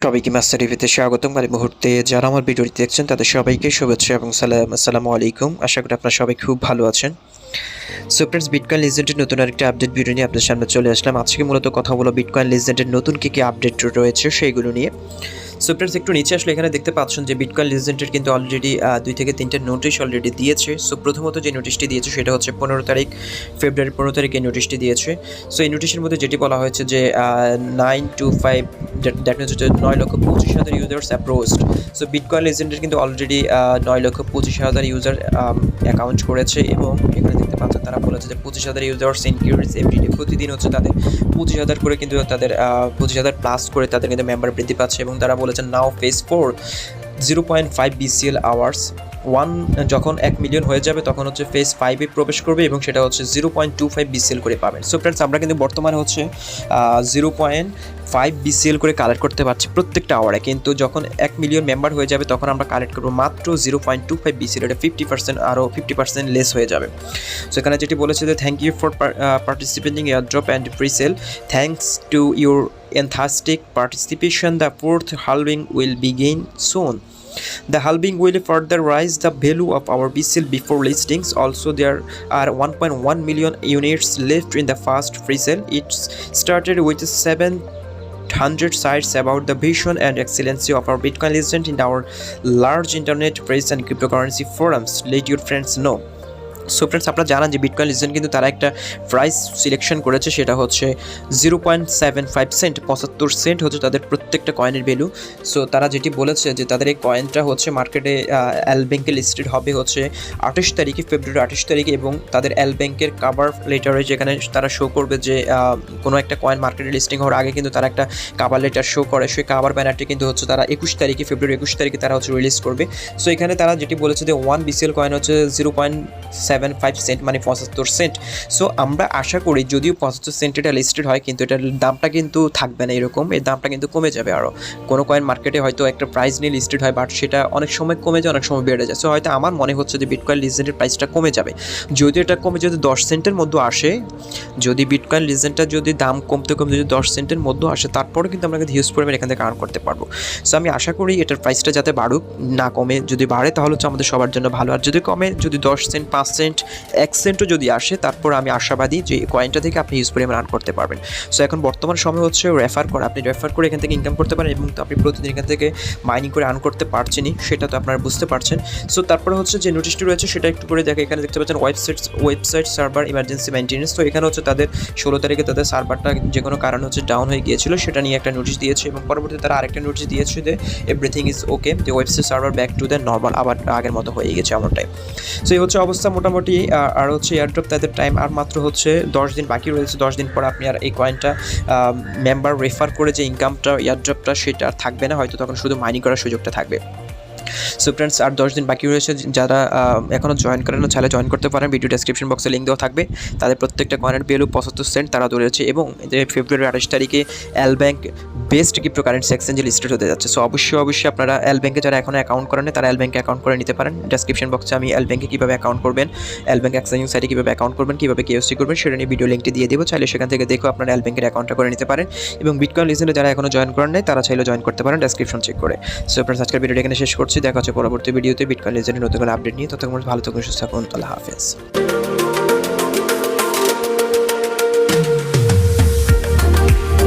সবাইকে মাস্টারটিভিতে স্বাগতম। এই মুহূর্তে যারা আমার ভিডিওটি দেখছেন তাদের সবাইকে শুভেচ্ছা এবং সালাম। আসসালামু আলাইকুম। আশা করি আপনারা সবাই খুব ভালো আছেন। সো ফ্রেন্ডস, বিটকয়েন লিজেন্ডের নতুন আরেকটা আপডেট ভিডিও নিয়ে আপনাদের সামনে চলে আসলাম। আজকে মূলত কথা বলবো বিটকয়েন লিজেন্ডের নতুন কী আপডেট রয়েছে সেইগুলো নিয়ে। সো ফ্রেন্ডস, একটু নিচে আসলে এখানে দেখতে পাচ্ছেন যে বিটকয়েন লিজেন্ডের কিন্তু অলরেডি 2 থেকে 3টা নোটিশ অলরেডি দিয়েছে। সো প্রথমত যে নোটিশটি দিয়েছে সেটা হচ্ছে ফেব্রুয়ারি 15 তারিখে নোটিশটি দিয়েছে। সো এই নোটিশের মধ্যে যেটি বলা হয়েছে যে 925 দ্যাট মিনস হচ্ছে 9,25,000 ইউজার্স অ্যাপ্রোচড। সো বিটকয়েন লিজেন্ডের কিন্তু অলরেডি 9,25,000 ইউজার অ্যাকাউন্ট করেছে এবং এখানে দেখতে পাচ্ছেন তারা বলেছে যে 25,000 ইউজার্স ইনক্রিজ এভরিডে। প্রতিদিন হচ্ছে তাদের 25,000 করে কিন্তু তাদের 25,000 প্লাস করে তাদের কিন্তু মেম্বার বৃদ্ধি পাচ্ছে এবং তারা বলেছেন নাও ফেজ 4 0.5 BCL আওয়ার্স 1 যখন 1 মিলিয়ন হয়ে যাবে তখন হচ্ছে ফেজ 5-এ প্রবেশ করবে এবং সেটা হচ্ছে 0.25 BCL করে পাবেন। সো ফ্রেন্ডস, আমরা কিন্তু বর্তমানে হচ্ছে 0.5 BCL করে কালেক্ট করতে পারছি প্রত্যেকটা আওয়ারে, কিন্তু যখন 1 মিলিয়ন মেম্বার হয়ে যাবে তখন আমরা কালেক্ট করবো মাত্র 0.25 BCL। এটা 50% আরও 50% লেস হয়ে যাবে। সো এখানে যেটি বলেছে যে thank you for participating airdrop and presale, thanks to your enthusiastic participation, the fourth halving will begin soon. The halving will further raise the value of our BCL before listings. Also, there are 1.1 million units left in the first free sale. It started with 700 sites about the vision and excellency of our Bitcoin legend in our large internet press and cryptocurrency forums. Let your friends know. So friends, আপনারা জানান যে bitcoin legend কিন্তু তারা একটা price selection করেছে, সেটা হচ্ছে 0.75 Saint, 75 Saint হচ্ছে তাদের প্রত্যেকটা কয়েনের ভ্যালু। সো তারা যেটি বলেছে যে তাদের এই কয়েনটা হচ্ছে মার্কেটে LBank লিস্টেড হবে হচ্ছে 28 তারিখে, ফেব্রুয়ারি 28 তারিখে, এবং তাদের LBank কাভার লেটারে যেখানে তারা শো করবে যে কোনো একটা কয়েন মার্কেটে লিস্টিং হওয়ার আগে কিন্তু তারা একটা কাভার লেটার শো করে, সেই কাভার ব্যানারটি কিন্তু হচ্ছে তারা 21 তারিখে, ফেব্রুয়ারি 21 তারিখে তারা হচ্ছে রিলিজ করবে। সো এখানে তারা যেটি বলেছে যে 1 BCL কয়েন হচ্ছে 0.75 সেন্ট, মানে 75 সেন্ট। সো আমরা আশা করি যদিও 75 সেন্ট এটা লিস্টেড হয়, কিন্তু এটার দামটা কিন্তু থাকবে না এরকম, এর দামটা কিন্তু কমে যাবে। আরও কোনো কয়েন মার্কেটে হয়তো একটা প্রাইস নিয়ে লিস্টেড হয়, বাট সেটা অনেক সময় কমে যায়, অনেক সময় বেড়ে যায়। সো হয়তো আমার মনে হচ্ছে যে বিটকয়েন লিজেন্ডের প্রাইসটা কমে যাবে। যদি এটা কমে যদি 10 সেন্টের মধ্যে আসে, যদি বিটকয়েন লিজেন্ডটা যদি দাম কমতে যদি 10 সেন্টের মধ্যে আসে, তারপরে কিন্তু আমরা কিন্তু হিউজ পরিমাণে এখান থেকে আর্ন করতে পারবো। সো আমি আশা করি এটার প্রাইসটা যাতে বাড়ুক, না কমে। যদি বাড়ে তাহলে হচ্ছে আমাদের সবার জন্য ভালো, আর যদি কমে, যদি 10 সেন্ট, 5 সেন্ট, 1 সেন্টও যদি আসে, তারপর আমি আশাবাদী যে কয়েনটা থেকে আপনি হিউজ পরিমাণ আর্ন করতে পারবেন। সো এখন বর্তমান সময় হচ্ছে রেফার করা, আপনি রেফার করে এখান থেকে ইনকাম করতে পারেন এবং আপনি প্রতিদিন এখান থেকে মাইনিং করে আর্ন করতে পারছেনই, সেটা তো আপনারা বুঝতে পারছেন। সো তারপরে হচ্ছে যে নোটিশটি রয়েছে সেটা একটু করে দেখে, এখানে দেখতে পাচ্ছেন ওয়েবসাইট সার্ভার ইমার্জেন্সি মেইনটেনেন্স। তো এখানে হচ্ছে তাদের 16 তারিখে তাদের সার্ভারটা যে কোনো কারণ হচ্ছে ডাউন হয়ে গিয়েছিল, সেটা নিয়ে একটা নোটিশ দিয়েছে এবং পরবর্তীতে তারা আরেকটা নোটিশ দিয়েছে যে এভরিথিং ইজ ওকে, যে website server back to the normal, আবার আগের মতো হয়ে গেছে এমনটাই। সো এই হচ্ছে অবস্থা মোটামুটি। আর হচ্ছে এয়ারড্রপ তাদের টাইম আর মাত্র হচ্ছে 10 দিন বাকি রয়েছে। 10 দিন পর আপনি আর এই কয়েনটা মেম্বার রেফার করে যে ইনকামটা এয়ারড্রপটা সেটা আর থাকবে না, হয়তো তখন শুধু মাইনিং করার সুযোগটা থাকবে। সো ফ্রেন্ডস, আর 10 দিন বাকি রয়েছে। যারা এখনও জয়েন করেন চাইলে জয়েন করতে পারেন, ভিডিও ডেসক্রিপশন বক্সে লিঙ্ক দেওয়া থাকবে। তাদের প্রত্যেকটা কয়েনের ভ্যালু 75 সেন্ট তারা ধরেছে এবং ফেব্রুয়ারি 28 তারিখে LBank বেস্ট ক্রিপ্টোকারেন্সি এক্সচেঞ্জে লিস্টেড হতে যাচ্ছে। সো অবশ্যই আপনারা LBank যারা এখনও অ্যাকাউন্ট করেন তারা LBank অ্যাকাউন্ট করে নিতে পারেন। ডেসক্রিপশন বক্সে আমি LBank কীভাবে অ্যাকাউন্ট করবেন, LBank এক্সচেঞ্জিং সাইটে কীভাবে অ্যাকাউন্ট করবেন, কীভাবে KYC করবেন সেটা নিয়ে ভিডিও লিঙ্কটি দিয়ে দেবো। চাইলে সেখান থেকে দেখো আপনারা LBank অ্যাকাউন্টটা করে নিতে পারেন এবং বিটকয়েন লিজেন্ডে যারা এখনও জয়েন করেন নাই তারা চাইলে জয়েন করতে পারেন ডেসক্রিপশন চেক করে। সো ফ্রেন্ডস, আজকের ভিডিওটা এখানে শেষ করছি। দেখা হচ্ছে পরবর্তী ভিডিওতে বিটকয়েন লিজেন্ডের নতুন কোনো আপডেট নিয়ে। ততক্ষণ ভালো থাকুন, সুস্থ থাকুন। আল্লাহ হাফেজ।